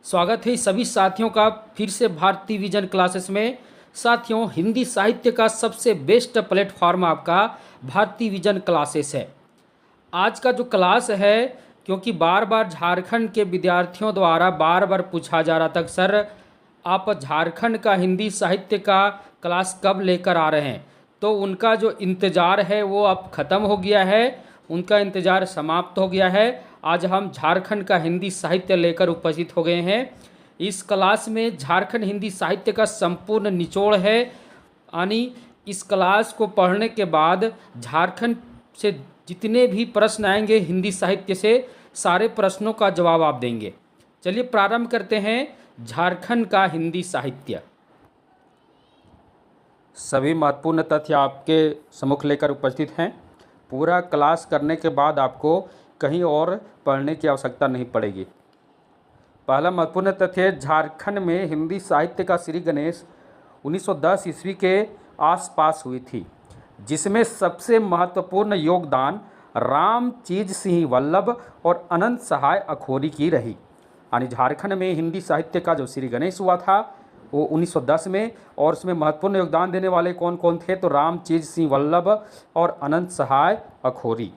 स्वागत है सभी साथियों का फिर से भारतीय विजन क्लासेस में। साथियों, हिंदी साहित्य का सबसे बेस्ट प्लेटफॉर्म आपका भारतीय विजन क्लासेस है। आज का जो क्लास है, क्योंकि बार बार झारखंड के विद्यार्थियों द्वारा बार बार पूछा जा रहा था सर आप झारखंड का हिंदी साहित्य का क्लास कब लेकर आ रहे हैं, तो उनका जो इंतज़ार है वो अब ख़त्म हो गया है, उनका इंतज़ार समाप्त हो गया है। आज हम झारखंड का हिंदी साहित्य लेकर उपस्थित हो गए हैं। इस क्लास में झारखंड हिंदी साहित्य का संपूर्ण निचोड़ है, यानी इस क्लास को पढ़ने के बाद झारखंड से जितने भी प्रश्न आएंगे हिंदी साहित्य से, सारे प्रश्नों का जवाब आप देंगे। चलिए प्रारंभ करते हैं झारखंड का हिंदी साहित्य। सभी महत्वपूर्ण तथ्य आपके सम्मुख लेकर उपस्थित हैं। पूरा क्लास करने के बाद आपको कहीं और पढ़ने की आवश्यकता नहीं पड़ेगी। पहला महत्वपूर्ण तथ्य, झारखंड में हिंदी साहित्य का श्री गणेश 1910 ईस्वी के आसपास हुई थी, जिसमें सबसे महत्वपूर्ण योगदान रामचीज सिंह वल्लभ और अनंत सहाय अखोरी की रही। यानी झारखंड में हिंदी साहित्य का जो श्री गणेश हुआ था वो 1910 में, और उसमें महत्वपूर्ण योगदान देने वाले कौन कौन थे, तो रामचीज सिंह वल्लभ और अनंत सहाय अखोरी।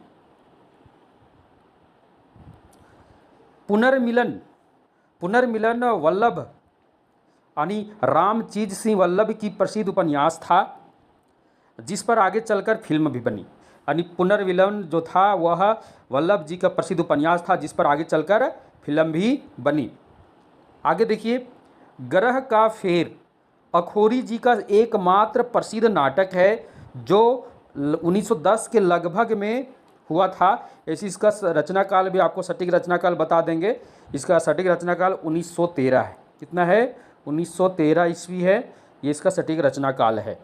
पुनर्मिलन वल्लभ यानी रामचीज सिंह वल्लभ की प्रसिद्ध उपन्यास था, जिस पर आगे चलकर फिल्म भी बनी। यानी पुनर्मिलन जो था वह वल्लभ जी का प्रसिद्ध उपन्यास था, जिस पर आगे चलकर फिल्म भी बनी। आगे देखिए, ग्रह का फेर अखोरी जी का एकमात्र प्रसिद्ध नाटक है, जो 1910 के लगभग में हुआ था। ऐसी इसका रचना काल भी आपको सटीक रचना काल बता देंगे। इसका सटीक रचना काल 1913 है। कितना है? 1913 ईस्वी है, ये इसका सटीक रचना काल है।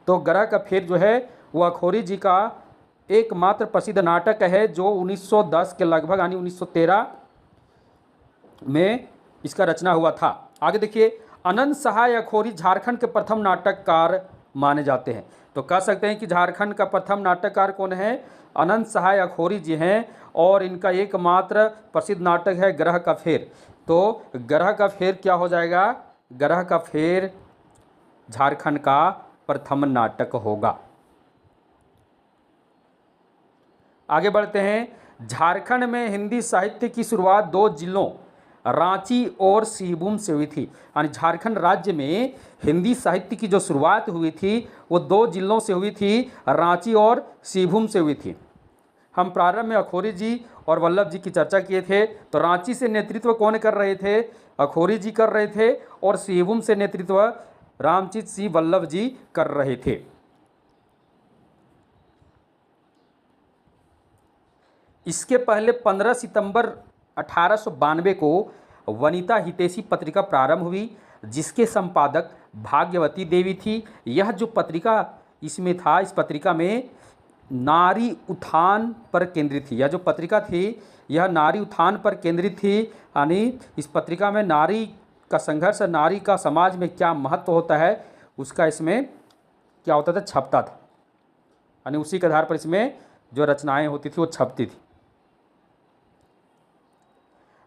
तो ग्रह का फेर जो है वो अखोरी जी का एकमात्र प्रसिद्ध नाटक है, जो 1910 के लगभग यानी 1913 में इसका रचना हुआ था। आगे देखिए, अनंत सहाय अखोरी झारखंड के प्रथम नाटककार माने जाते हैं। तो कह सकते हैं कि झारखंड का प्रथम नाटककार कौन है? अनंत सहाय अखोरी जी हैं, और इनका एकमात्र प्रसिद्ध नाटक है ग्रह का फेर। तो ग्रह का फेर क्या हो जाएगा? ग्रह का फेर झारखंड का प्रथम नाटक होगा। आगे बढ़ते हैं। झारखंड में हिंदी साहित्य की शुरुआत दो जिलों रांची और सिंहभूम से हुई थी। यानी झारखंड राज्य में हिंदी साहित्य की जो शुरुआत हुई थी वो दो जिलों से हुई थी, रांची और सिंहभूम से हुई थी। हम प्रारंभ में अखोरी जी और वल्लभ जी की चर्चा किए थे। तो रांची से नेतृत्व कौन कर रहे थे? अखोरी जी कर रहे थे, और सिंहभूम से नेतृत्व रामचीज सिंह वल्लभ जी कर रहे थे। इसके पहले 15 सितंबर 1892 को वनिता हितैषी पत्रिका प्रारंभ हुई, जिसके संपादक भाग्यवती देवी थी। यह जो पत्रिका इसमें था, इस पत्रिका में नारी उत्थान पर केंद्रित थी। यह जो पत्रिका थी यह नारी उत्थान पर केंद्रित थी। यानी इस पत्रिका में नारी का संघर्ष, नारी का समाज में क्या महत्व होता है, उसका इसमें क्या होता था, छपता था। यानी उसी के आधार पर इसमें जो रचनाएं होती थी वो छपती थी।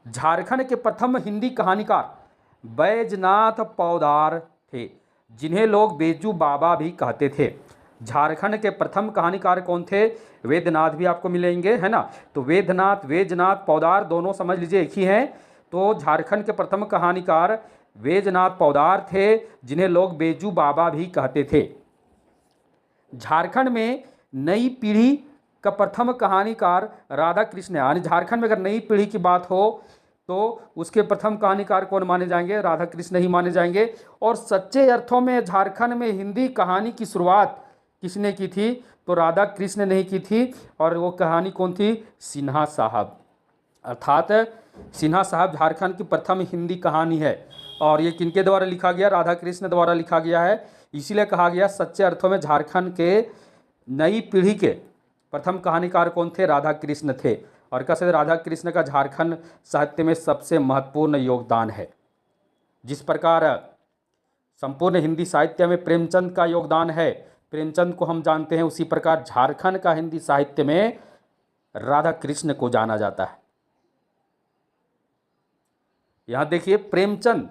झारखंड के प्रथम हिंदी कहानीकार बैजनाथ पौदार थे, जिन्हें लोग बेजू बाबा भी कहते थे। झारखंड के प्रथम कहानीकार कौन थे? वेदनाथ भी आपको मिलेंगे, है ना। तो वेदनाथ पौदार दोनों समझ लीजिए एक ही हैं। तो झारखंड के प्रथम कहानीकार वेदनाथ पौदार थे, जिन्हें लोग बेजू बाबा भी कहते थे। झारखंड में नई पीढ़ी का प्रथम कहानीकार राधा कृष्ण है। यानी झारखंड में अगर नई पीढ़ी की बात हो तो उसके प्रथम कहानीकार कौन माने जाएंगे? राधा कृष्ण ही माने जाएंगे। और सच्चे अर्थों में झारखंड में हिंदी कहानी की शुरुआत किसने की थी? तो राधा कृष्ण ने ही की थी। और वो कहानी कौन थी? सिन्हा साहब। अर्थात सिन्हा साहब झारखंड की प्रथम हिंदी कहानी है। और ये किनके द्वारा लिखा गया? राधा कृष्ण द्वारा लिखा गया है। इसीलिए कहा गया सच्चे अर्थों में झारखंड के नई पीढ़ी के प्रथम कहानीकार कौन थे? राधा कृष्ण थे। और कैसे राधा कृष्ण का झारखंड साहित्य में सबसे महत्वपूर्ण योगदान है। जिस प्रकार संपूर्ण हिंदी साहित्य में प्रेमचंद का योगदान है, प्रेमचंद को हम जानते हैं, उसी प्रकार झारखंड का हिंदी साहित्य में राधा कृष्ण को जाना जाता है। यहाँ देखिए प्रेमचंद,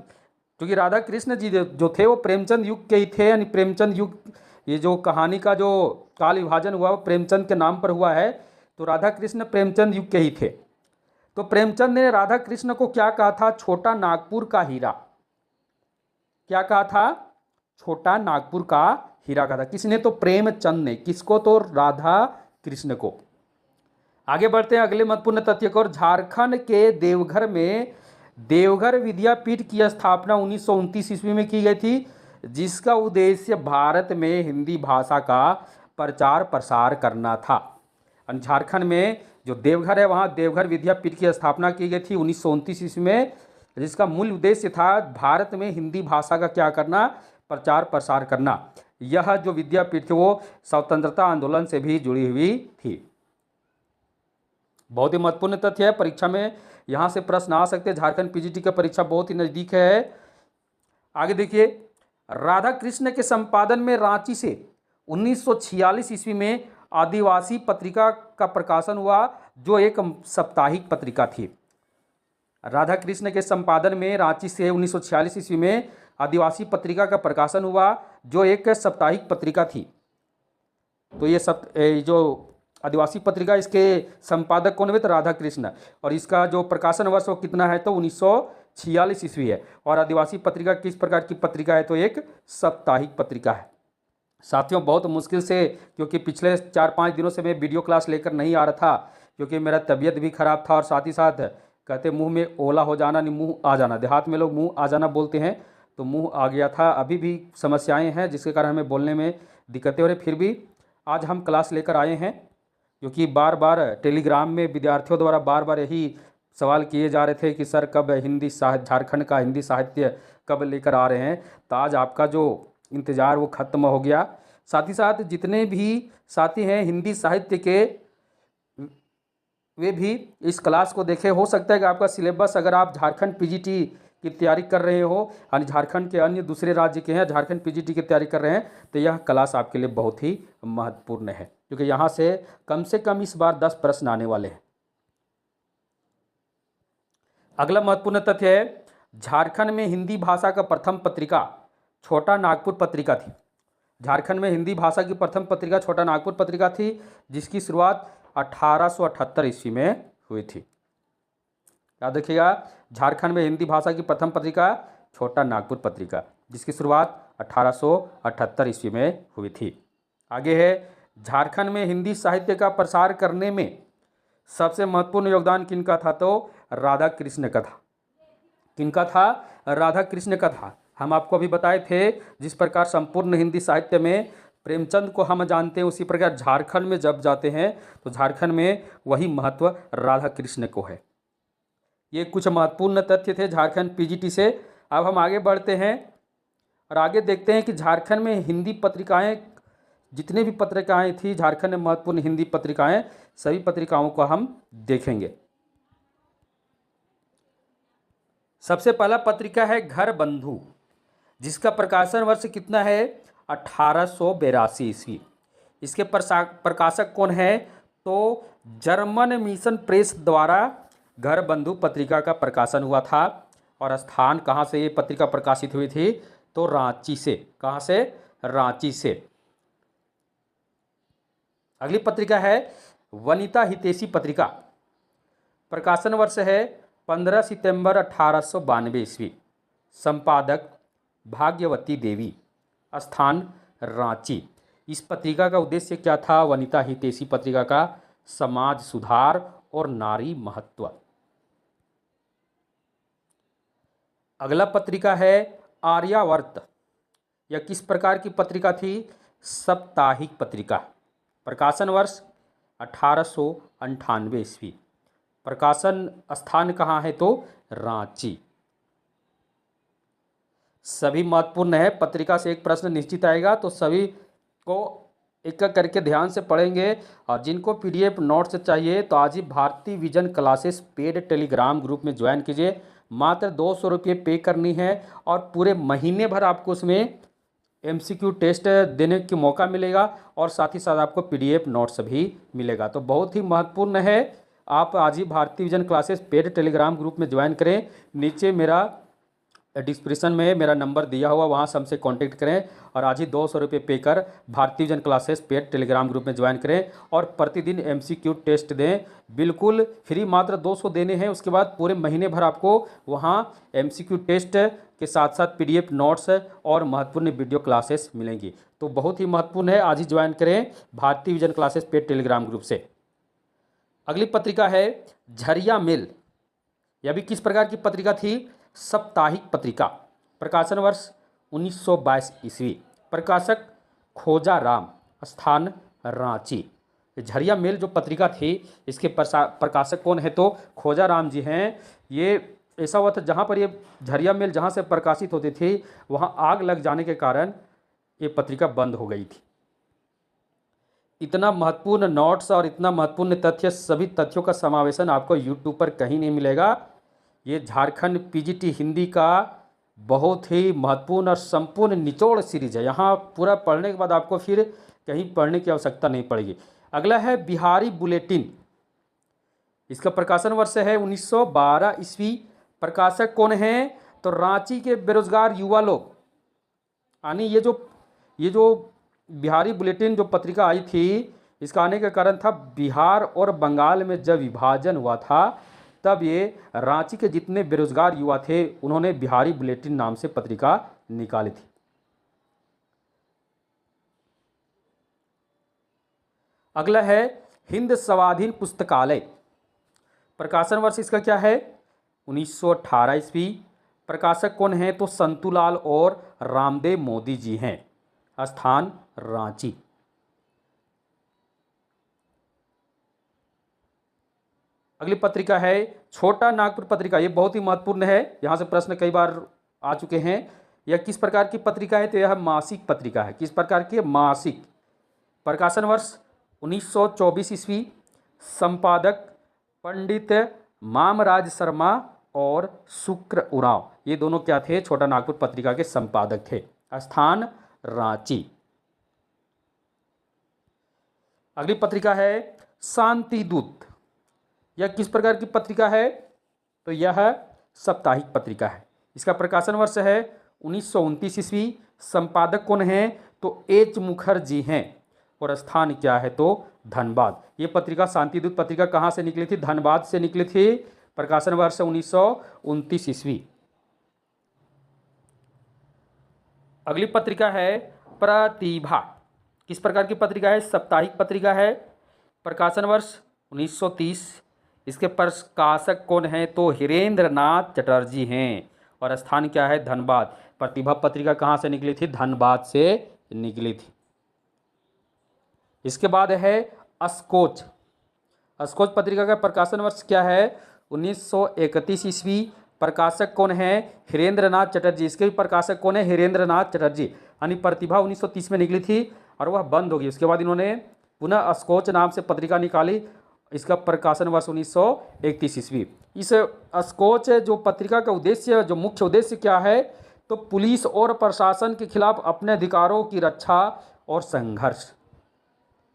क्योंकि राधा कृष्ण जी जो थे वो प्रेमचंद युग के ही थे, यानी प्रेमचंद युग, ये जो कहानी का जो काल विभाजन हुआ वो प्रेमचंद के नाम पर हुआ है, तो राधा कृष्ण प्रेमचंद युग के ही थे। तो प्रेमचंद ने राधा कृष्ण को क्या कहा था? छोटा नागपुर का हीरा। क्या कहा था? छोटा नागपुर का हीरा कहा था। किसने? तो प्रेमचंद ने। किसको? तो राधा कृष्ण को। आगे बढ़ते हैं अगले महत्वपूर्ण तथ्य को। झारखंड के देवघर में देवघर विद्यापीठ की स्थापना 1929 ईस्वी में की गई थी, जिसका उद्देश्य भारत में हिंदी भाषा का प्रचार प्रसार करना था। झारखंड में जो देवघर है वहाँ देवघर विद्यापीठ की स्थापना की गई थी 1929 ईस्वी में, जिसका मूल उद्देश्य था भारत में हिंदी भाषा का क्या करना? प्रचार प्रसार करना। यह जो विद्यापीठ थी वो स्वतंत्रता आंदोलन से भी जुड़ी हुई थी। बहुत ही महत्वपूर्ण तथ्य है, परीक्षा में यहाँ से प्रश्न आ सकते हैं। झारखंड पीजीटी का परीक्षा बहुत ही नज़दीक है। आगे देखिए, राधा कृष्ण के संपादन में रांची से 1946 ईस्वी में आदिवासी पत्रिका का प्रकाशन हुआ, जो एक साप्ताहिक पत्रिका थी। राधा कृष्ण के संपादन में रांची से 1946 ईस्वी में आदिवासी पत्रिका का प्रकाशन हुआ, जो एक साप्ताहिक पत्रिका थी। तो ये जो आदिवासी पत्रिका, इसके संपादक कौन हुए? तो राधा कृष्ण। और इसका जो प्रकाशन वर्ष वो कितना है? तो 1946 ईस्वी है। और आदिवासी पत्रिका किस प्रकार की पत्रिका है? तो एक साप्ताहिक पत्रिका है। साथियों, बहुत मुश्किल से, क्योंकि पिछले 4-5 दिनों से मैं वीडियो क्लास लेकर नहीं आ रहा था, क्योंकि मेरा तबीयत भी खराब था, और साथ ही साथ कहते मुंह में ओला हो जाना, नहीं मुंह आ जाना, देहात में लोग मुंह आ जाना बोलते हैं, तो मुंह आ गया था। अभी भी समस्याएं हैं जिसके कारण हमें बोलने में दिक्कतें हो रही। फिर भी आज हम क्लास लेकर आए हैं, क्योंकि बार बार टेलीग्राम में विद्यार्थियों द्वारा बार बार यही सवाल किए जा रहे थे कि सर कब हिंदी साहित्य, झारखंड का हिंदी साहित्य कब लेकर आ रहे हैं। तो आज आपका जो इंतज़ार वो ख़त्म हो गया। साथ ही साथ जितने भी साथी हैं हिंदी साहित्य के, वे भी इस क्लास को देखें। हो सकता है कि आपका सिलेबस, अगर आप झारखंड पीजीटी की तैयारी कर रहे हो, यानी झारखंड के अन्य दूसरे राज्य के हैं, झारखंड पीजीटी की तैयारी कर रहे हैं, तो यह क्लास आपके लिए बहुत ही महत्वपूर्ण है, क्योंकि यहाँ से कम इस बार 10 प्रश्न आने वाले हैं। अगला महत्वपूर्ण तथ्य है, झारखंड में हिंदी भाषा का प्रथम पत्रिका छोटा नागपुर पत्रिका थी। झारखंड में हिंदी भाषा की प्रथम पत्रिका छोटा नागपुर पत्रिका थी, जिसकी शुरुआत 1878 ईस्वी में हुई थी। याद रखिएगा, झारखंड में हिंदी भाषा की प्रथम पत्रिका छोटा नागपुर पत्रिका, जिसकी शुरुआत 1878 ईस्वी में हुई थी। आगे है, झारखंड में हिंदी साहित्य का प्रसार करने में सबसे महत्वपूर्ण योगदान किनका था? तो राधा कृष्ण का था। किनका था? राधा कृष्ण का था। हम आपको अभी बताए थे, जिस प्रकार संपूर्ण हिंदी साहित्य में प्रेमचंद को हम जानते हैं, उसी प्रकार झारखंड में जब जाते हैं तो झारखंड में वही महत्व राधा कृष्ण को है। ये कुछ महत्वपूर्ण तथ्य थे झारखंड पीजीटी से। अब हम आगे बढ़ते हैं और आगे देखते हैं कि झारखंड में हिंदी पत्रिकाएं, जितने भी पत्रिकाएं थी झारखंड में महत्वपूर्ण हिंदी पत्रिकाएं, सभी पत्रिकाओं को हम देखेंगे। सबसे पहला पत्रिका है घर बंधु, जिसका प्रकाशन वर्ष कितना है? 1882 ईस्वी। इसके प्रकाशक कौन है? तो जर्मन मिशन प्रेस द्वारा घर बंधु पत्रिका का प्रकाशन हुआ था। और स्थान कहाँ से ये पत्रिका प्रकाशित हुई थी? तो रांची से। कहाँ से? रांची से। अगली पत्रिका है वनिता हितैषी पत्रिका। प्रकाशन वर्ष है 15 सितंबर 1892 ईस्वी। संपादक भाग्यवती देवी। स्थान रांची। इस पत्रिका का उद्देश्य क्या था? वनिता हितैषी पत्रिका का समाज सुधार और नारी महत्व। अगला पत्रिका है आर्यावर्त। यह किस प्रकार की पत्रिका थी? साप्ताहिक पत्रिका। प्रकाशन वर्ष 1898 ईस्वी। प्रकाशन स्थान कहाँ है? तो रांची। सभी महत्वपूर्ण है, पत्रिका से एक प्रश्न निश्चित आएगा, तो सभी को एक एक करके ध्यान से पढ़ेंगे। और जिनको पीडीएफ नोट्स चाहिए तो आज ही भारतीय vision classes paid Telegram group में ज्वाइन कीजिए। मात्र 200 रुपये पे करनी है और पूरे महीने भर आपको उसमें एमसीक्यू टेस्ट देने की मौका मिलेगा और साथ ही साथ आपको पीडीएफ नोट्स भी मिलेगा। तो बहुत ही महत्वपूर्ण है आप आज ही भारतीय vision classes paid Telegram group में ज्वाइन करें। नीचे मेरा डिस्क्रिप्शन में मेरा नंबर दिया हुआ, वहाँ से हमसे कांटेक्ट करें और आज ही 200 रुपये पे कर भारतीय vision classes paid Telegram group में ज्वाइन करें और प्रतिदिन MCQ टेस्ट दें। बिल्कुल फ्री, मात्र 200 देने हैं। उसके बाद पूरे महीने भर आपको वहाँ MCQ टेस्ट के साथ साथ PDF नोट्स और महत्वपूर्ण वीडियो क्लासेस मिलेंगी। तो बहुत ही महत्वपूर्ण है, आज ही ज्वाइन करें भारतीय vision classes paid Telegram group से। अगली पत्रिका है झरिया मेल। यह भी किस प्रकार की पत्रिका थी? साप्ताहिक पत्रिका। प्रकाशन वर्ष 1922 ईस्वी। प्रकाशक खोजा राम, स्थान रांची। झरिया मेल जो पत्रिका थी इसके प्रकाशक कौन है? तो खोजा राम जी हैं। ये ऐसा हुआ था जहाँ पर ये झरिया मेल जहाँ से प्रकाशित होती थी वहाँ आग लग जाने के कारण ये पत्रिका बंद हो गई थी। इतना महत्वपूर्ण नोट्स और इतना महत्वपूर्ण तथ्य, सभी तथ्यों का समावेशन आपको यूट्यूब पर कहीं नहीं मिलेगा। ये झारखंड PGT हिंदी का बहुत ही महत्वपूर्ण और संपूर्ण निचोड़ सीरीज है। यहाँ पूरा पढ़ने के बाद आपको फिर कहीं पढ़ने की आवश्यकता नहीं पड़ेगी। अगला है बिहारी बुलेटिन। इसका प्रकाशन वर्ष है 1912 ईस्वी। प्रकाशक कौन हैं? तो रांची के बेरोजगार युवा लोग। यानी ये जो बिहारी बुलेटिन जो पत्रिका आई थी, इसका आने का कारण था बिहार और बंगाल में जब विभाजन हुआ था तब ये रांची के जितने बेरोजगार युवा थे उन्होंने बिहारी बुलेटिन नाम से पत्रिका निकाली थी। अगला है हिंद स्वाधीन पुस्तकालय। प्रकाशन वर्ष इसका क्या है? 1918 ईस्वी। प्रकाशक कौन है? तो संतूलाल और रामदेव मोदी जी हैं, स्थान रांची। अगली पत्रिका है छोटा नागपुर पत्रिका। ये बहुत ही महत्वपूर्ण है, यहाँ से प्रश्न कई बार आ चुके हैं। यह किस प्रकार की पत्रिका है? तो यह मासिक पत्रिका है। किस प्रकार की? मासिक। प्रकाशन वर्ष 1924 ईस्वी। संपादक पंडित मामराज शर्मा और शुक्र उरांव, ये दोनों क्या थे? छोटा नागपुर पत्रिका के संपादक थे, स्थान रांची। अगली पत्रिका है शांति दूत। यह किस प्रकार की पत्रिका है? तो यह साप्ताहिक पत्रिका है। इसका प्रकाशन वर्ष है 1929 ईस्वी। संपादक कौन हैं? तो H मुखर्जी हैं और स्थान क्या है? तो धनबाद। ये पत्रिका शांति दूत पत्रिका कहाँ से निकली थी? धनबाद से निकली थी। प्रकाशन वर्ष 1929 ईस्वी। अगली पत्रिका है प्रतिभा। किस प्रकार की पत्रिका है? साप्ताहिक पत्रिका है। प्रकाशन वर्ष 1930। इसके प्रकाशक कौन हैं? तो हिरेंद्र नाथ चटर्जी हैं और स्थान क्या है? धनबाद। प्रतिभा पत्रिका कहाँ से निकली थी? धनबाद से निकली थी। इसके बाद है स्कोच। स्कोच पत्रिका का प्रकाशन वर्ष क्या है? 1931 ईस्वी। प्रकाशक कौन है? हिरेंद्र नाथ चटर्जी। इसके भी प्रकाशक कौन है? हिरेंद्र नाथ चटर्जी। यानी प्रतिभा 1930 में निकली थी और वह बंद हो गई। उसके बाद इन्होंने पुनः स्कोच नाम से पत्रिका निकाली। इसका प्रकाशन वर्ष 1931 ईस्वी। इस स्कोच जो पत्रिका का उद्देश्य, जो मुख्य उद्देश्य क्या है? तो पुलिस और प्रशासन के खिलाफ अपने अधिकारों की रक्षा और संघर्ष।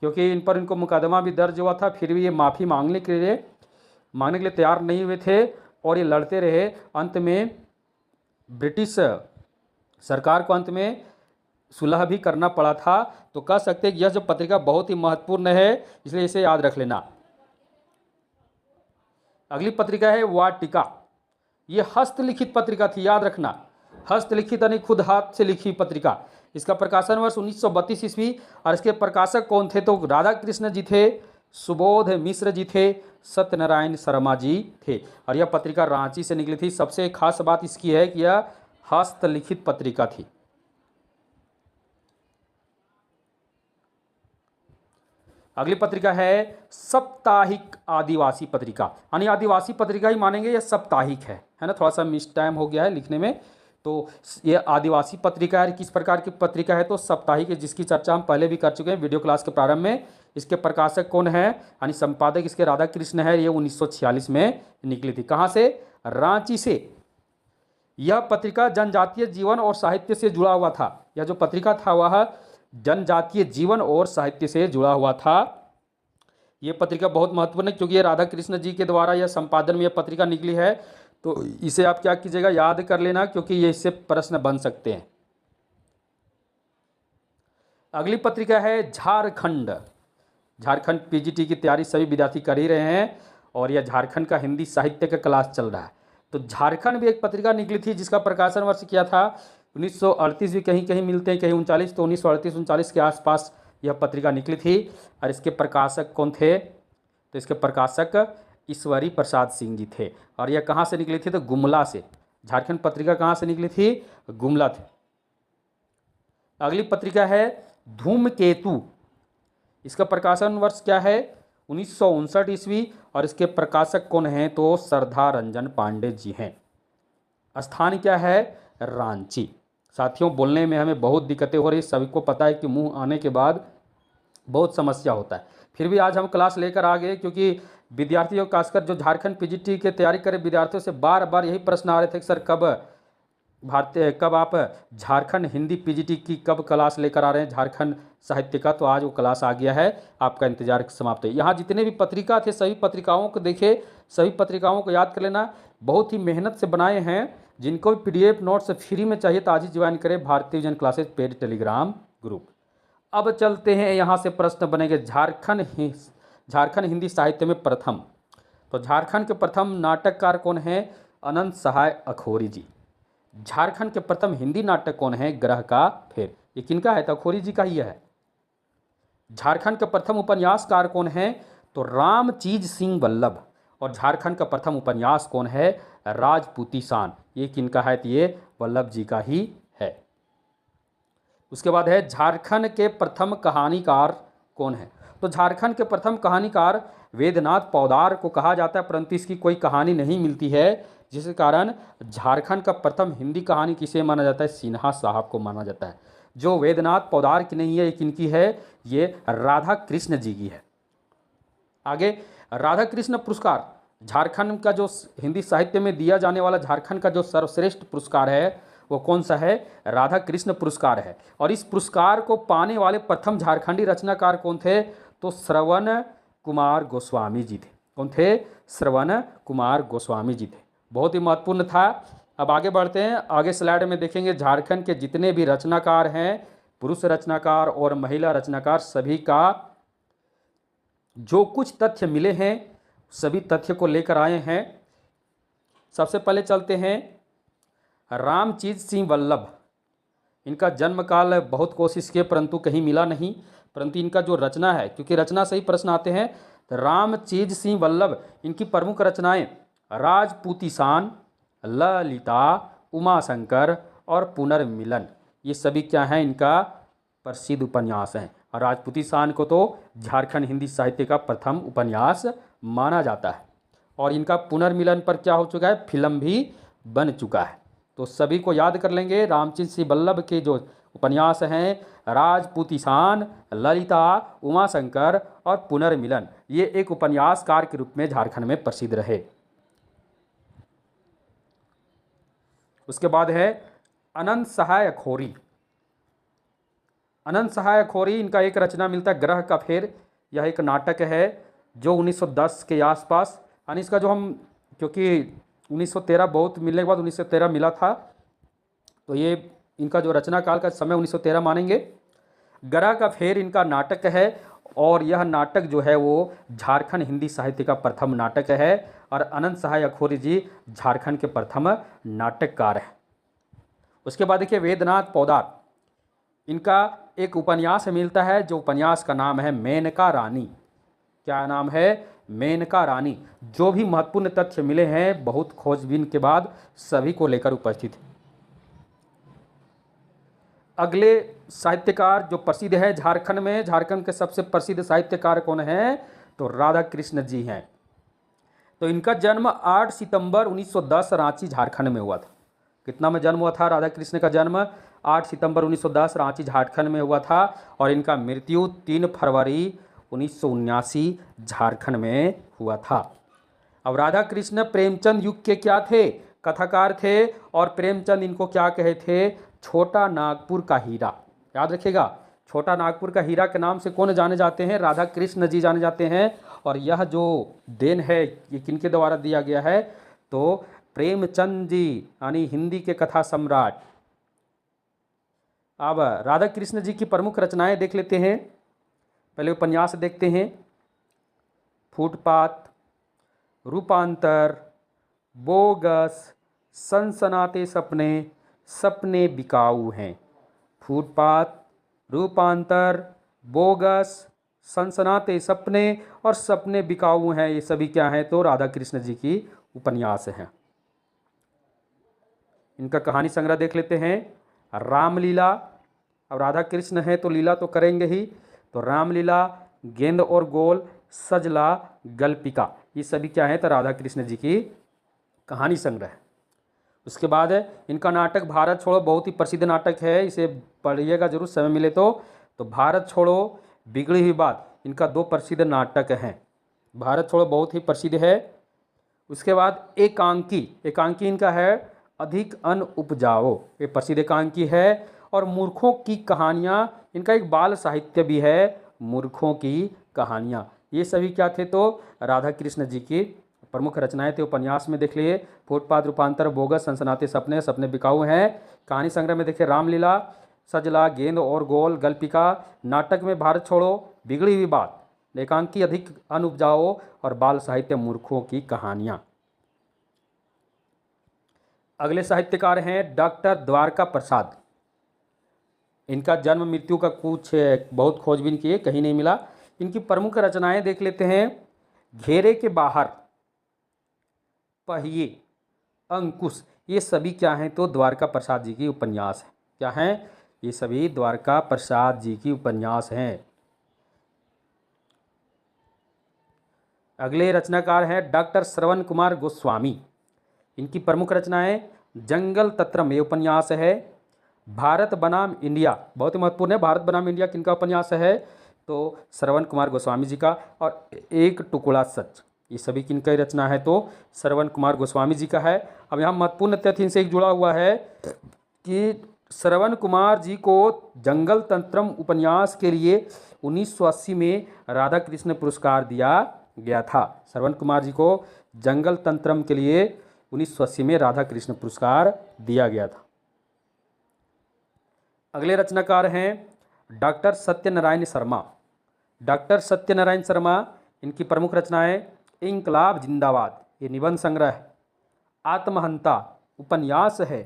क्योंकि इन पर इनको मुकदमा भी दर्ज हुआ था, फिर भी ये माफ़ी मांगने के लिए तैयार नहीं हुए थे और ये लड़ते रहे। अंत में ब्रिटिश सरकार को अंत में सुलह भी करना पड़ा था। तो कह सकते हैं कि यह जो पत्रिका बहुत ही महत्वपूर्ण है, इसलिए इसे याद रख लेना। अगली पत्रिका है वाटिका। ये हस्तलिखित पत्रिका थी, याद रखना। हस्तलिखित यानी खुद हाथ से लिखी पत्रिका। इसका प्रकाशन वर्ष 1932 ईस्वी और इसके प्रकाशक कौन थे? तो राधा कृष्ण जी थे, सुबोध मिश्र जी थे, सत्यनारायण शर्मा जी थे और यह पत्रिका रांची से निकली थी। सबसे खास बात इसकी है कि यह हस्तलिखित पत्रिका थी। अगली पत्रिका है साप्ताहिक आदिवासी पत्रिका। यानी आदिवासी पत्रिका ही मानेंगे, यह साप्ताहिक है ना। थोड़ा सा मिस टाइम हो गया है लिखने में। तो ये आदिवासी पत्रिका है। किस प्रकार की पत्रिका है? तो साप्ताहिक है, जिसकी चर्चा हम पहले भी कर चुके हैं वीडियो क्लास के प्रारंभ में। इसके प्रकाशक कौन है? यानी संपादक इसके राधा कृष्ण है। ये 1946 में निकली थी। कहाँ से? रांची से। यह पत्रिका जनजातीय जीवन और साहित्य से जुड़ा हुआ था। यह जो पत्रिका था वह जनजातीय जीवन और साहित्य से जुड़ा हुआ था। ये पत्रिका बहुत महत्वपूर्ण है क्योंकि ये राधा कृष्ण जी के द्वारा यह संपादन में यह पत्रिका निकली है। तो इसे आप क्या कीजिएगा, याद कर लेना, क्योंकि ये इससे प्रश्न बन सकते हैं। अगली पत्रिका है झारखंड। झारखंड पीजीटी की तैयारी सभी विद्यार्थी कर ही रहे हैं और यह झारखंड का हिंदी साहित्य का क्लास चल रहा है। तो झारखंड भी एक पत्रिका निकली थी जिसका प्रकाशन वर्ष किया था 1938, भी कहीं कहीं मिलते हैं, कहीं 39, तो 1938-39 के आसपास यह पत्रिका निकली थी। और इसके प्रकाशक कौन थे, तो इसके प्रकाशक ईश्वरी प्रसाद सिंह जी थे। और यह कहाँ से निकली थी, तो गुमला से। झारखंड पत्रिका कहाँ से निकली थी, गुमला थी। अगली पत्रिका है धूमकेतु। इसका प्रकाशन वर्ष क्या है, 1959 ईस्वी। और इसके प्रकाशक कौन हैं, तो श्रद्धा रंजन पांडे जी हैं। स्थान क्या है, रांची। साथियों, बोलने में हमें बहुत दिक्कतें हो रही, सभी को पता है कि मुंह आने के बाद बहुत समस्या होता है। फिर भी आज हम क्लास लेकर आ गए क्योंकि विद्यार्थियों, खासकर जो झारखंड पीजीटी की तैयारी करे विद्यार्थियों से बार बार यही प्रश्न आ रहे थे कि सर कब आप झारखंड हिंदी पीजीटी की कब क्लास लेकर आ रहे हैं झारखंड साहित्य का। तो आज वो क्लास आ गया है, आपका इंतजार समाप्त है। यहाँ जितने भी पत्रिका थे सभी पत्रिकाओं को देखे, सभी पत्रिकाओं को याद कर लेना। बहुत ही मेहनत से बनाए हैं। जिनको भी पीडीएफ नोट्स फ्री में चाहिए तो आज ही ज्वाइन करें भारतीय vision classes paid Telegram group. अब चलते हैं, यहाँ से प्रश्न बनेंगे झारखंड हिंदी साहित्य में प्रथम। तो झारखंड के प्रथम नाटककार कौन है, अनंत सहाय अखोरी जी। झारखंड के प्रथम हिंदी नाटक कौन है, ग्रह का फेर। ये किनका है, तो अखोरी जी का ही है। झारखंड के प्रथम उपन्यासकार कौन है, तो रामचीज सिंह वल्लभ। और झारखंड का प्रथम उपन्यास कौन है, राजपूती शान। ये किनका है, तो ये वल्लभ जी का ही है। उसके बाद है झारखंड के प्रथम कहानीकार कौन है। तो झारखंड के प्रथम कहानीकार वेदनाथ पौदार को कहा जाता है, परंतु इसकी कोई कहानी नहीं मिलती है, जिस कारण झारखंड का प्रथम हिंदी कहानी किसे माना जाता है, सिन्हा साहब को माना जाता है। जो वेदनाथ पौदार की नहीं है, ये किनकी है, ये राधा कृष्ण जी की है। आगे राधा कृष्ण पुरस्कार, झारखंड का जो हिंदी साहित्य में दिया जाने वाला झारखंड का जो सर्वश्रेष्ठ पुरस्कार है वो कौन सा है, राधा कृष्ण पुरस्कार है। और इस पुरस्कार को पाने वाले प्रथम झारखंडी रचनाकार कौन थे, तो श्रवण कुमार गोस्वामी जी थे। कौन थे, श्रवण कुमार गोस्वामी जी थे। बहुत ही महत्वपूर्ण था। अब आगे बढ़ते हैं, आगे स्लाइड में देखेंगे झारखंड के जितने भी रचनाकार हैं, पुरुष रचनाकार और महिला रचनाकार, सभी का जो कुछ तथ्य मिले हैं सभी तथ्य को लेकर आए हैं। सबसे पहले चलते हैं रामचीज सिंह वल्लभ। इनका जन्म काल बहुत कोशिश किए परंतु कहीं मिला नहीं, परंतु इनका जो रचना है, क्योंकि रचना से ही प्रश्न आते हैं, तो रामचीज सिंह वल्लभ, इनकी प्रमुख रचनाएं राजपूती शान, ललिता, उमाशंकर और पुनर्मिलन, ये सभी क्या हैं, इनका प्रसिद्ध उपन्यास हैं। और राजपूती शान को तो झारखंड हिंदी साहित्य का प्रथम उपन्यास माना जाता है। और इनका पुनर्मिलन पर क्या हो चुका है, फिल्म भी बन चुका है। तो सभी को याद कर लेंगे, रामचंद्र सिंह वल्लभ के जो उपन्यास हैं राजपूती शान, ललिता, उमाशंकर और पुनर्मिलन, ये एक उपन्यासकार के रूप में झारखंड में प्रसिद्ध रहे। उसके बाद है अनंत सहाय अखोरी। अनंत सहाय अखोरी, इनका एक रचना मिलता है ग्रह का फेर। यह एक नाटक है जो 1910 के आसपास, यानी इसका जो हम, क्योंकि 1913 बहुत मिलने के बाद 1913 मिला था, तो ये इनका जो रचना काल का समय 1913 मानेंगे। ग्रह का फेर इनका नाटक है और यह नाटक जो है वो झारखंड हिंदी साहित्य का प्रथम नाटक है। और अनंत सहाय अखोरी जी झारखंड के प्रथम नाटककार हैं। उसके बाद देखिए वेदनाथ पौदार, इनका एक उपन्यास मिलता है, जो उपन्यास का नाम है मेनका रानी। क्या नाम है, मेनका रानी। जो भी महत्वपूर्ण तथ्य मिले हैं बहुत खोजबीन के बाद सभी को लेकर उपस्थित है। अगले साहित्यकार जो प्रसिद्ध है झारखंड में, झारखंड के सबसे प्रसिद्ध साहित्यकार कौन हैं, तो राधा कृष्ण जी हैं। तो इनका जन्म 8 सितंबर 1910 रांची झारखंड में हुआ था। कितना में जन्म हुआ था राधा कृष्ण का जन्म, 8 सितंबर 1910 रांची झारखंड में हुआ था। और इनका मृत्यु 3 फरवरी 1979 झारखंड में हुआ था। अब राधा कृष्ण प्रेमचंद युग के क्या थे, कथाकार थे। और प्रेमचंद इनको क्या कहे थे, छोटा नागपुर का हीरा। याद रखिएगा, छोटा नागपुर का हीरा के नाम से कौन जाने जाते हैं, राधा कृष्ण जी जाने जाते हैं। और यह जो देन है ये किनके द्वारा दिया गया है, तो प्रेमचंद जी यानी हिंदी के कथा सम्राट। अब राधा कृष्ण जी की प्रमुख रचनाएं देख लेते हैं। पहले उपन्यास देखते हैं। फुटपाथ, रूपांतर, बोगस, सनसनाते सपने, सपने बिकाऊ हैं। फुटपाथ, रूपांतर, बोगस, सनसनाते सपने और सपने बिकाऊ हैं, ये सभी क्या हैं, तो राधा कृष्ण जी की उपन्यास हैं। इनका कहानी संग्रह देख लेते हैं। रामलीला, अब राधा कृष्ण है तो लीला तो करेंगे ही, तो रामलीला, गेंद और गोल, सजला, गल्पिका, ये सभी क्या है, तो राधा कृष्ण जी की कहानी संग्रह है। उसके बाद इनका नाटक भारत छोड़ो, बहुत ही प्रसिद्ध नाटक है, इसे पढ़िएगा जरूर समय मिले तो भारत छोड़ो, बिगड़ी हुई बात, इनका दो प्रसिद्ध नाटक हैं। भारत छोड़ो बहुत ही प्रसिद्ध है। उसके बाद एकांकी, एकांकी इनका है अधिक अन्न उपजाओ, ये प्रसिद्ध एकांकी है। और मूर्खों की कहानियाँ, इनका एक बाल साहित्य भी है, मूर्खों की कहानियाँ, ये सभी क्या थे, तो राधा कृष्ण जी की प्रमुख रचनाएं थे। उपन्यास में देख लिए फुटपाथ, रूपांतर, बोगस, सनसनाते सपने, सपने बिकाऊ हैं। कहानी संग्रह में देखिए रामलीला, सजला, गेंद और गोल, गल्पिका। नाटक में भारत छोड़ो, बिगड़ी हुई बात, एकांकी अधिक अन्न उपजाओ और बाल साहित्य मूर्खों की कहानियाँ। अगले साहित्यकार हैं डॉक्टर द्वारका प्रसाद। इनका जन्म मृत्यु का कुछ बहुत खोजबीन किए, कहीं नहीं मिला। इनकी प्रमुख रचनाएं देख लेते हैं। घेरे के बाहर, पहिए, अंकुश, ये सभी क्या हैं, तो द्वारका प्रसाद जी की उपन्यास है। क्या हैं, ये सभी द्वारका प्रसाद जी की उपन्यास हैं। अगले रचनाकार हैं डॉक्टर श्रवण कुमार गोस्वामी। इनकी प्रमुख रचनाएं जंगल तत्रम, ये उपन्यास है। भारत बनाम इंडिया, बहुत ही महत्वपूर्ण है, भारत बनाम इंडिया किनका उपन्यास है, तो श्रवण कुमार गोस्वामी जी का। और एक टुकड़ा सच, ये सभी किनका रचना है, तो श्रवण कुमार गोस्वामी जी का है। अब यहाँ महत्वपूर्ण तथ्य इनसे एक जुड़ा हुआ है कि श्रवण कुमार जी को जंगल तंत्रम उपन्यास के लिए 1980 में राधा कृष्ण पुरस्कार दिया गया था। श्रवण कुमार जी को जंगल तंत्रम के लिए 1980 में राधा कृष्ण पुरस्कार दिया गया था। अगले रचनाकार हैं डॉक्टर सत्यनारायण शर्मा। डॉक्टर सत्यनारायण शर्मा, इनकी प्रमुख रचनाएं इंकलाब जिंदाबाद, ये निबंध संग्रह है। आत्महंता उपन्यास है।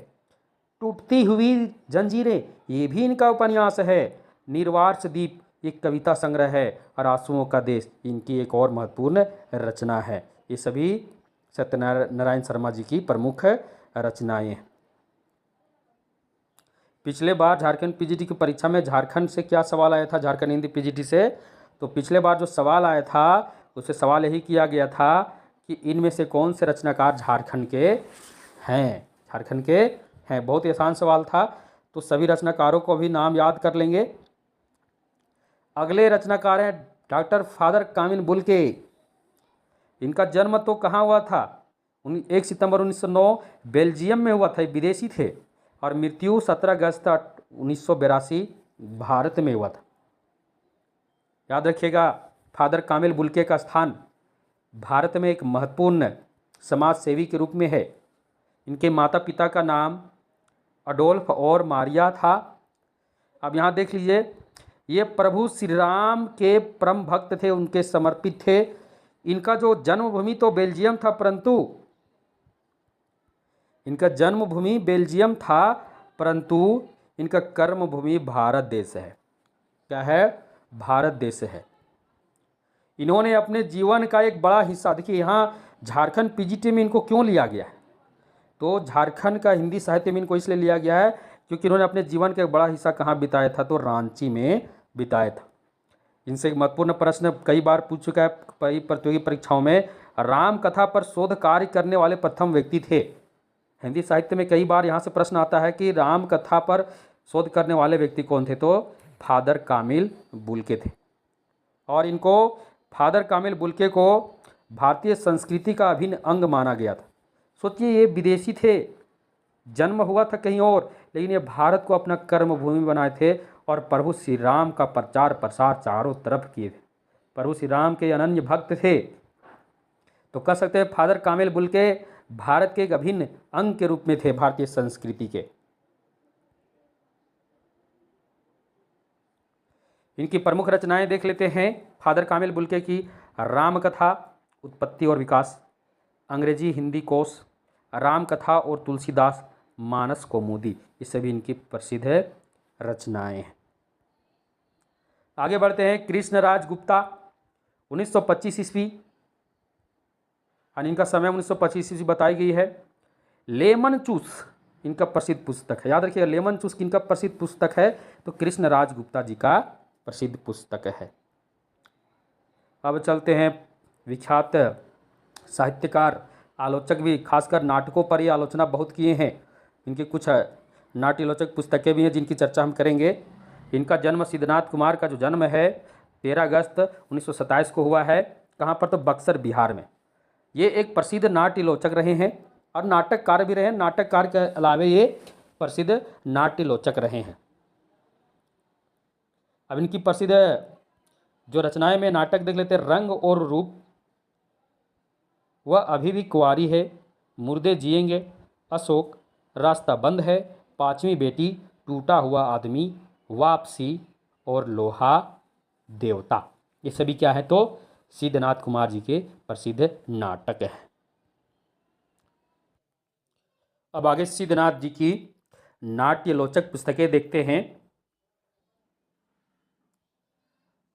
टूटती हुई जंजीरें, ये भी इनका उपन्यास है। निर्वार्ष दीप, एक कविता संग्रह है। और आंसुओं का देश, इनकी एक और महत्वपूर्ण रचना है। ये सभी सत्यनारायण शर्मा जी की प्रमुख रचनाएं हैं। पिछले बार झारखंड पीजीटी की परीक्षा में झारखंड से क्या सवाल आया था, झारखंड हिंदी पीजीटी से, तो पिछले बार जो सवाल आया था उससे सवाल यही किया गया था कि इनमें से कौन से रचनाकार झारखंड के हैं, झारखंड के हैं। बहुत ही आसान सवाल था, तो सभी रचनाकारों को भी नाम याद कर लेंगे। अगले रचनाकार हैं डॉक्टर फादर कामिल बुल्के। इनका जन्म तो कहाँ हुआ था, 1 सितंबर 1909 बेल्जियम में हुआ था, विदेशी थे। और मृत्यु 17 अगस्त 1982 भारत में हुआ था। याद रखिएगा, फादर कामिल बुल्के का स्थान भारत में एक महत्वपूर्ण समाज सेवी के रूप में है। इनके माता पिता का नाम अडोल्फ और मारिया था। अब यहाँ देख लीजिए, ये प्रभु श्री राम के परम भक्त थे, उनके समर्पित थे। इनका जो जन्मभूमि तो बेल्जियम था, परंतु इनका जन्मभूमि बेल्जियम था, परंतु इनका कर्मभूमि भारत देश है। क्या है, भारत देश है। इन्होंने अपने जीवन का एक बड़ा हिस्सा, देखिए यहाँ झारखंड पीजीटी में इनको क्यों लिया गया है, तो झारखंड का हिंदी साहित्य में इनको इसलिए लिया गया है क्योंकि इन्होंने अपने जीवन का एक बड़ा हिस्सा कहाँ बिताया था, तो रांची में बिताया था। इनसे एक महत्वपूर्ण प्रश्न कई बार पूछ चुका है कई प्रतियोगी परीक्षाओं में, राम कथा पर शोध कार्य करने वाले प्रथम व्यक्ति थे। हिंदी साहित्य में कई बार यहाँ से प्रश्न आता है कि राम कथा पर शोध करने वाले व्यक्ति कौन थे, तो फादर कामिल बुल्के थे। और इनको फादर कामिल बुल्के को भारतीय संस्कृति का अभिन्न अंग माना गया था। सोचिए, ये विदेशी थे, जन्म हुआ था कहीं और, लेकिन ये भारत को अपना कर्मभूमि बनाए थे और प्रभु श्री राम का प्रचार प्रसार चारों तरफ किए थे। प्रभु श्री राम के अनन्य भक्त थे। तो कह सकते हैं फादर कामेल बुल्के भारत के एक अभिन्न अंग के रूप में थे भारतीय संस्कृति के। इनकी प्रमुख रचनाएं देख लेते हैं। फादर कामेल बुल्के की राम कथा, उत्पत्ति और विकास, अंग्रेजी हिंदी कोश, राम कथा और तुलसीदास मानस कौमुदी, ये सभी इनकी प्रसिद्ध रचनाएं हैं। आगे बढ़ते हैं। कृष्णराज गुप्ता 1925 ईस्वी, इनका समय 1925 ईस्वी बताई गई है। लेमन चूस इनका प्रसिद्ध पुस्तक है, याद रखिए लेमन चूस इनका प्रसिद्ध पुस्तक है, तो कृष्णराज गुप्ता जी का प्रसिद्ध पुस्तक है। अब चलते हैं विख्यात साहित्यकार, आलोचक भी, खासकर नाटकों पर ये आलोचना बहुत किए हैं। इनके कुछ नाट्यलोचक पुस्तकें भी हैं जिनकी चर्चा हम करेंगे। इनका जन्म सिद्धनाथ कुमार का जो जन्म है 13 अगस्त 1927 को हुआ है। कहाँ पर? तो बक्सर, बिहार में। ये एक प्रसिद्ध नाट्यलोचक रहे हैं और नाटककार भी रहे हैं। नाटककार के अलावे ये प्रसिद्ध नाट्यलोचक रहे हैं। अब इनकी प्रसिद्ध जो रचनाएं में नाटक देख लेते हैं। रंग और रूप, वह अभी भी कुंवारी है, मुर्दे जिएंगे, अशोक, रास्ता बंद है, पांचवी बेटी, टूटा हुआ आदमी, वापसी और लोहा देवता, ये सभी क्या है? तो सिद्धनाथ कुमार जी के प्रसिद्ध नाटक हैं। अब आगे सिद्धनाथ जी की नाट्यलोचक पुस्तकें देखते हैं।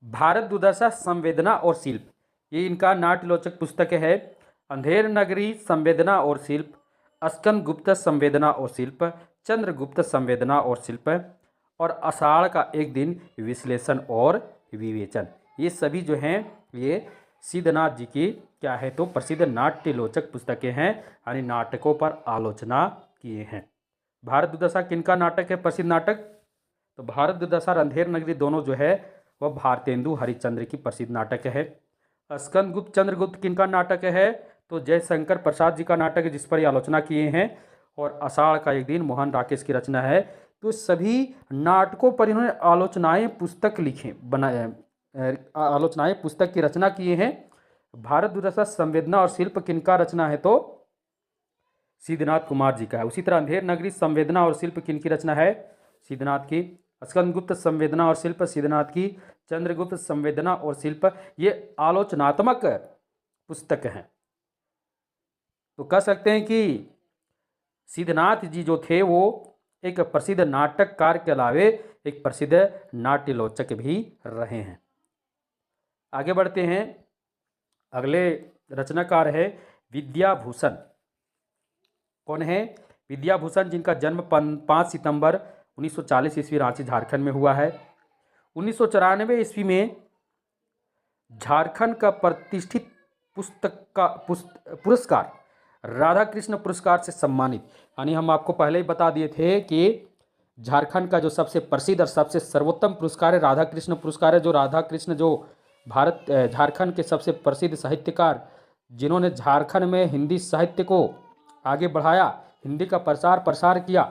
भारत दुर्दशा, संवेदना और शिल्प, ये इनका नाट्यलोचक पुस्तक है। अंधेर नगरी, संवेदना और शिल्प, स्कंद गुप्त, संवेदना और शिल्प, चंद्रगुप्त, संवेदना और शिल्प, और आषाढ़ का एक दिन, विश्लेषण और विवेचन, ये सभी जो हैं ये सिद्धनाथ जी की क्या है? तो प्रसिद्ध नाट्यलोचक पुस्तकें हैं, यानी नाटकों पर आलोचना किए हैं। भारत दुर्दशा किनका नाटक है? प्रसिद्ध नाटक। तो भारत दुर्दशा और अंधेर नगरी दोनों जो है वह भारतेंदु हरिश्चंद्र की प्रसिद्ध नाटक है। स्कंद गुप्त, चंद्रगुप्त किनका नाटक है? तो जयशंकर प्रसाद जी का नाटक है, जिस पर ये आलोचना किए हैं। और आषाढ़ का एक दिन मोहन राकेश की रचना है। तो सभी नाटकों पर इन्होंने आलोचनाएं पुस्तक लिखे, बनाए, आलोचनाएं पुस्तक की रचना किए हैं। भारत दुर्दशा, संवेदना और शिल्प किनका रचना है? तो सिद्धनाथ कुमार जी का है। उसी तरह अंधेर नगरी, संवेदना और शिल्प किनकी रचना है? सिद्धनाथ की। स्कंदगुप्त, संवेदना और शिल्प सिद्धनाथ की। चंद्रगुप्त, संवेदना और शिल्प, ये आलोचनात्मक पुस्तक हैं। तो कह सकते हैं कि सिद्धनाथ जी जो थे वो एक प्रसिद्ध नाटककार के अलावे एक प्रसिद्ध नाट्यलोचक भी रहे हैं। आगे बढ़ते हैं। अगले रचनाकार है विद्याभूषण। कौन है? विद्याभूषण, जिनका जन्म 5 सितंबर 1940 ईस्वी रांची, झारखंड में हुआ है। 1994 ईस्वी में झारखंड का प्रतिष्ठित पुरस्कार राधा कृष्ण पुरस्कार से सम्मानित, यानी हम आपको पहले ही बता दिए थे कि झारखंड का जो सबसे प्रसिद्ध और सबसे सर्वोत्तम पुरस्कार है राधा कृष्ण पुरस्कार है। जो राधा कृष्ण जो झारखंड के सबसे प्रसिद्ध साहित्यकार, जिन्होंने झारखंड में हिंदी साहित्य को आगे बढ़ाया, हिंदी का प्रसार किया,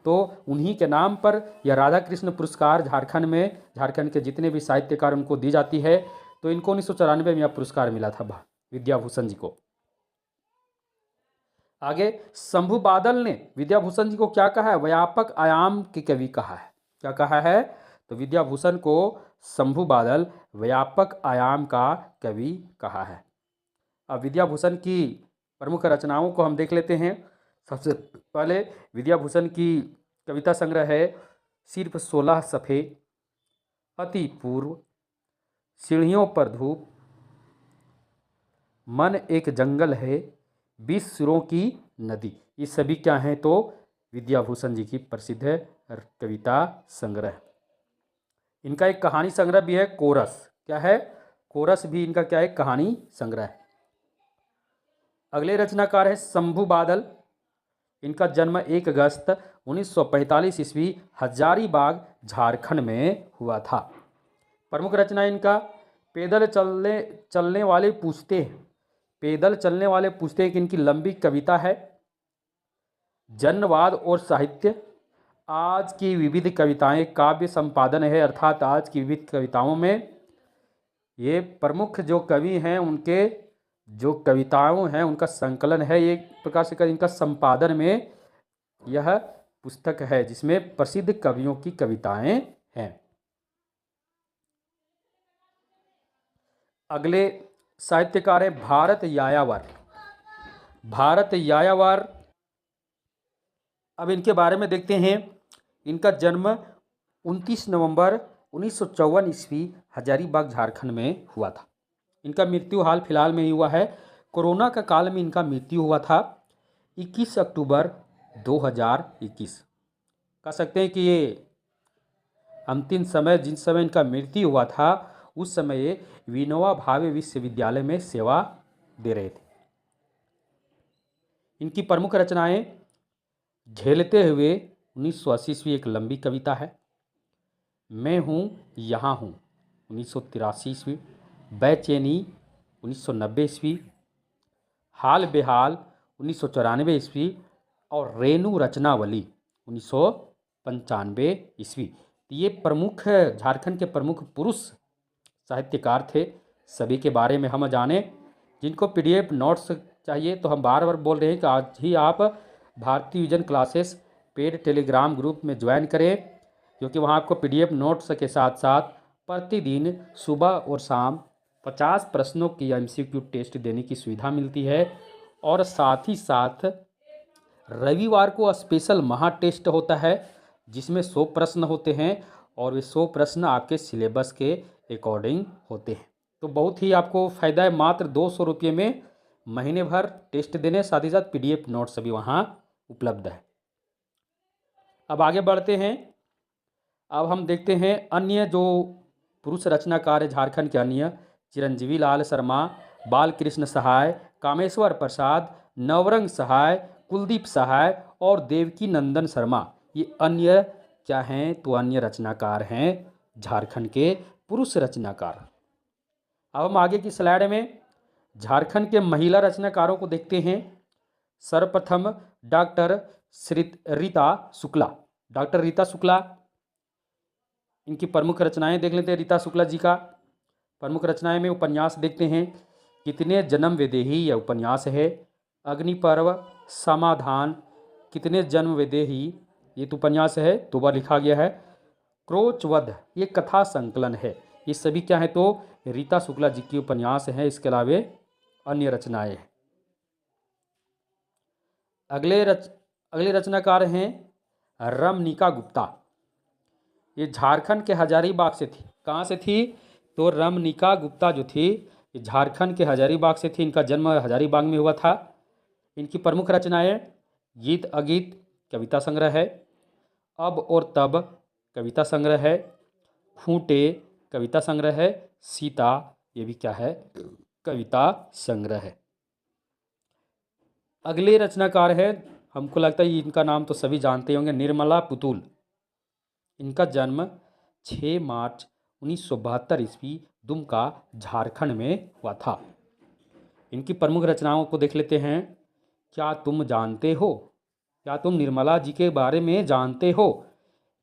तो उन्हीं के नाम पर यह राधा कृष्ण पुरस्कार झारखंड के जितने भी साहित्यकार उनको दी जाती है। तो इनको 1994 में यह पुरस्कार मिला था विद्याभूषण जी को। आगे शंभू बादल ने विद्याभूषण जी को क्या कहा है? व्यापक आयाम के कवि कहा है। क्या कहा है? तो विद्याभूषण को शंभू बादल व्यापक आयाम का कवि कहा है। अब विद्याभूषण की प्रमुख रचनाओं को हम देख लेते हैं। सबसे पहले विद्याभूषण की कविता संग्रह है सिर्फ 16 सफ़े, अति पूर्व, सीढ़ियों पर धूप, मन एक जंगल है, 20 सुरों की नदी, ये सभी क्या हैं? तो विद्याभूषण जी की प्रसिद्ध कविता संग्रह। इनका एक कहानी संग्रह भी है, कोरस। क्या है? कोरस भी इनका क्या है? कहानी संग्रह। अगले रचनाकार है शंभू बादल। इनका जन्म 1 अगस्त 1945 ईस्वी हजारीबाग, झारखंड में हुआ था। प्रमुख रचना इनका पैदल चलने वाले पूछते हैं। पैदल चलने वाले पूछते हैं कि इनकी लंबी कविता है। जनवाद और साहित्य, आज की विविध कविताएं, काव्य संपादन है, अर्थात आज की विविध कविताओं में ये प्रमुख जो कवि हैं उनके जो कविताओं हैं उनका संकलन है, एक प्रकार से इनका संपादन में यह पुस्तक है जिसमें प्रसिद्ध कवियों की कविताएं हैं। अगले साहित्यकार है भारत यायावर। भारत यायावर, अब इनके बारे में देखते हैं। इनका जन्म 29 नवंबर 1954 ईस्वी हजारीबाग झारखंड में हुआ था। इनका मृत्यु हाल फिलहाल में ही हुआ है। कोरोना का काल में इनका मृत्यु हुआ था 21 अक्टूबर 2021। कह सकते हैं कि ये अंतिम समय, जिस समय इनका मृत्यु हुआ था उस समय ये विनोबा भावे विश्वविद्यालय में सेवा दे रहे थे। इनकी प्रमुख रचनाएं झेलते हुए 1980 ईस्वी एक लंबी कविता है, मैं हूँ यहाँ हूँ 1983 ईस्वी, बेचैनी 1990 ईस्वी, हाल बेहाल 1994 ईस्वी और रेणु रचनावली 1995 ईस्वी। ये प्रमुख झारखंड के प्रमुख पुरुष साहित्यकार थे। सभी के बारे में हम जाने। जिनको पीडीएफ नोट्स चाहिए तो हम बार बार बोल रहे हैं कि आज ही आप भारतीय vision classes paid Telegram group में ज्वाइन करें, क्योंकि वहाँ आपको पीडीएफ नोट्स के साथ साथ प्रतिदिन सुबह और शाम 50 प्रश्नों की एमसीक्यू टेस्ट देने की सुविधा मिलती है। और साथ ही साथ रविवार को स्पेशल महा टेस्ट होता है जिसमें 100 प्रश्न होते हैं और वे 100 प्रश्न आपके सिलेबस के अकॉर्डिंग होते हैं। तो बहुत ही आपको फ़ायदा है। मात्र 200 रुपये में महीने भर टेस्ट देने, साथ ही साथ पीडीएफ नोट्स भी वहाँ उपलब्ध है। अब आगे बढ़ते हैं। अब हम देखते हैं अन्य जो पुरुष रचनाकार है झारखंड के अन्य, चिरंजीवी लाल शर्मा, बालकृष्ण सहाय, कामेश्वर प्रसाद, नवरंग सहाय, कुलदीप सहाय और देवकी नंदन शर्मा। ये अन्य क्या हैं? तो अन्य रचनाकार हैं झारखंड के पुरुष रचनाकार। अब हम आगे की स्लाइड में झारखंड के महिला रचनाकारों को देखते हैं। सर्वप्रथम डॉक्टर रीता शुक्ला। डॉक्टर रीता शुक्ला, इनकी प्रमुख रचनाएं देख लेते हैं। रीता शुक्ला जी का प्रमुख रचनाएं में उपन्यास देखते हैं। कितने जन्म विदेही, यह उपन्यास है। अग्निपर्व, समाधान, कितने जन्म विदेही, ये तो उपन्यास है, दोबारा लिखा गया है। क्रोचवध, ये कथा संकलन है। ये सभी क्या है? तो रीता शुक्ला जी की उपन्यास है। इसके अलावा अन्य रचनाएं हैं। अगले रचनाकार हैं रमनिका गुप्ता। ये झारखंड के हजारीबाग से थी। कहाँ से थी? तो रमनिका गुप्ता जो थी ये झारखंड के हजारीबाग से थी। इनका जन्म हजारीबाग में हुआ था। इनकी प्रमुख रचनाएं गीत अगीत कविता संग्रह है, अब और तब कविता संग्रह है, खूंटे कविता संग्रह है, सीता, ये भी क्या है? कविता संग्रह है। अगले रचनाकार है, हमको लगता है इनका नाम तो सभी जानते होंगे, निर्मला पुतुल। इनका जन्म 6 मार्च 1972 ईस्वी दुमका झारखंड में हुआ था। इनकी प्रमुख रचनाओं को देख लेते हैं। क्या तुम जानते हो? क्या तुम निर्मला जी के बारे में जानते हो?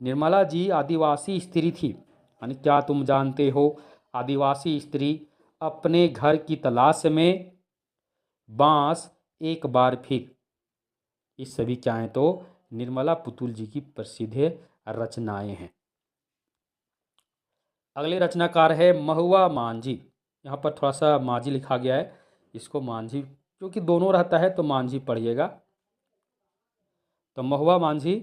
निर्मला जी आदिवासी स्त्री थी। यानी क्या तुम जानते हो? आदिवासी स्त्री, अपने घर की तलाश में, बांस, एक बार फिर, ये सभी क्या हैं? तो निर्मला पुतुल जी की प्रसिद्ध रचनाएं हैं। अगले रचनाकार है महुआ मांझी। यहाँ पर थोड़ा सा मांझी लिखा गया है, इसको मांझी, क्योंकि दोनों रहता है तो मांझी पढ़िएगा। तो महुआ मांझी,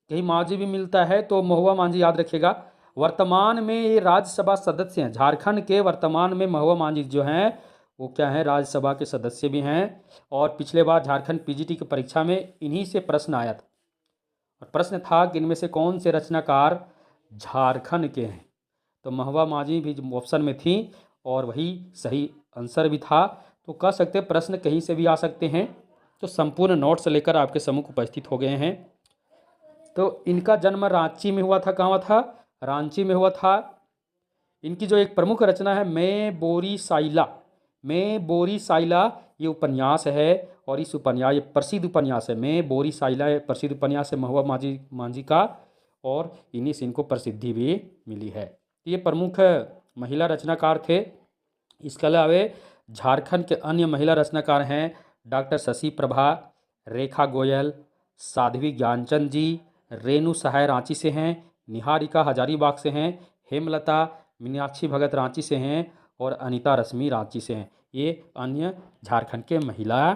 कहीं मांझी भी मिलता है तो महुआ मांझी याद रखिएगा। वर्तमान में ये राज्यसभा सदस्य हैं। झारखंड के वर्तमान में महुआ मांझी जो हैं वो क्या हैं? राज्यसभा के सदस्य भी हैं। और पिछले बार झारखंड पीजीटी की परीक्षा में इन्हीं से प्रश्न आया था। और प्रश्न था कि इनमें से कौन से रचनाकार झारखंड के हैं? तो महुआ मांझी भी ऑप्शन में थी और वही सही आंसर भी था। तो कह सकते हैं प्रश्न कहीं से भी आ सकते हैं। तो संपूर्ण नोट्स लेकर आपके सम्मुख उपस्थित हो गए हैं। तो इनका जन्म रांची में हुआ था। कहाँ हुआ था? रांची में हुआ था। इनकी जो एक प्रमुख रचना है मैं बोरी साइला। मैं बोरी साइला ये उपन्यास है और इस उपन्यास, ये प्रसिद्ध उपन्यास है। मैं बोरी साइला ये प्रसिद्ध उपन्यास है महुआ मांझी का, और इन्हीं से इनको प्रसिद्धि भी मिली है। ये प्रमुख महिला रचनाकार थे। इसके अलावा झारखंड के अन्य महिला रचनाकार हैं डॉक्टर शशि प्रभा, रेखा गोयल, साध्वी ज्ञानचंद जी, रेणु सहाय रांची से हैं, निहारिका हजारीबाग से हैं, हेमलता मीनाक्षी भगत रांची से हैं और अनीता रश्मि रांची से हैं। ये अन्य झारखंड के महिला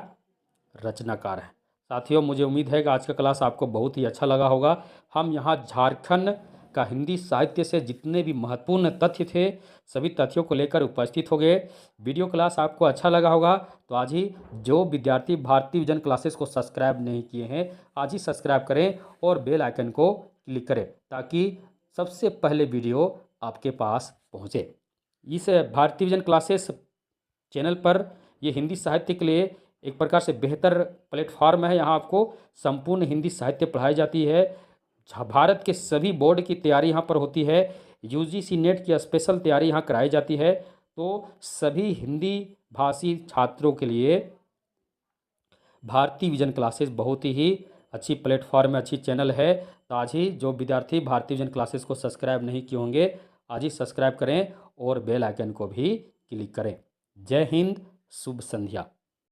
रचनाकार हैं। साथियों, मुझे उम्मीद है कि आज का क्लास आपको बहुत ही अच्छा लगा होगा। हम यहाँ झारखंड का हिंदी साहित्य से जितने भी महत्वपूर्ण तथ्य थे सभी तथ्यों को लेकर उपस्थित हो गए। वीडियो क्लास आपको अच्छा लगा होगा तो आज ही जो विद्यार्थी भारती विजन क्लासेस को सब्सक्राइब नहीं किए हैं आज ही सब्सक्राइब करें और बेल आइकन को क्लिक करें ताकि सबसे पहले वीडियो आपके पास पहुँचे। इस भारती विजन क्लासेस चैनल पर ये हिंदी साहित्य के लिए एक प्रकार से बेहतर प्लेटफॉर्म है। यहाँ आपको संपूर्ण हिंदी साहित्य पढ़ाई जाती है। भारत के सभी बोर्ड की तैयारी यहाँ पर होती है। यूजीसी नेट की स्पेशल तैयारी यहाँ कराई जाती है। तो सभी हिंदी भाषी छात्रों के लिए भारती विजन क्लासेस बहुत ही अच्छी प्लेटफॉर्म है, अच्छी चैनल है। तो आज ही जो विद्यार्थी भारती विजन क्लासेस को सब्सक्राइब नहीं किए होंगे आज ही सब्सक्राइब करें और बेल आइकन को भी क्लिक करें। जय हिंद, शुभ संध्या।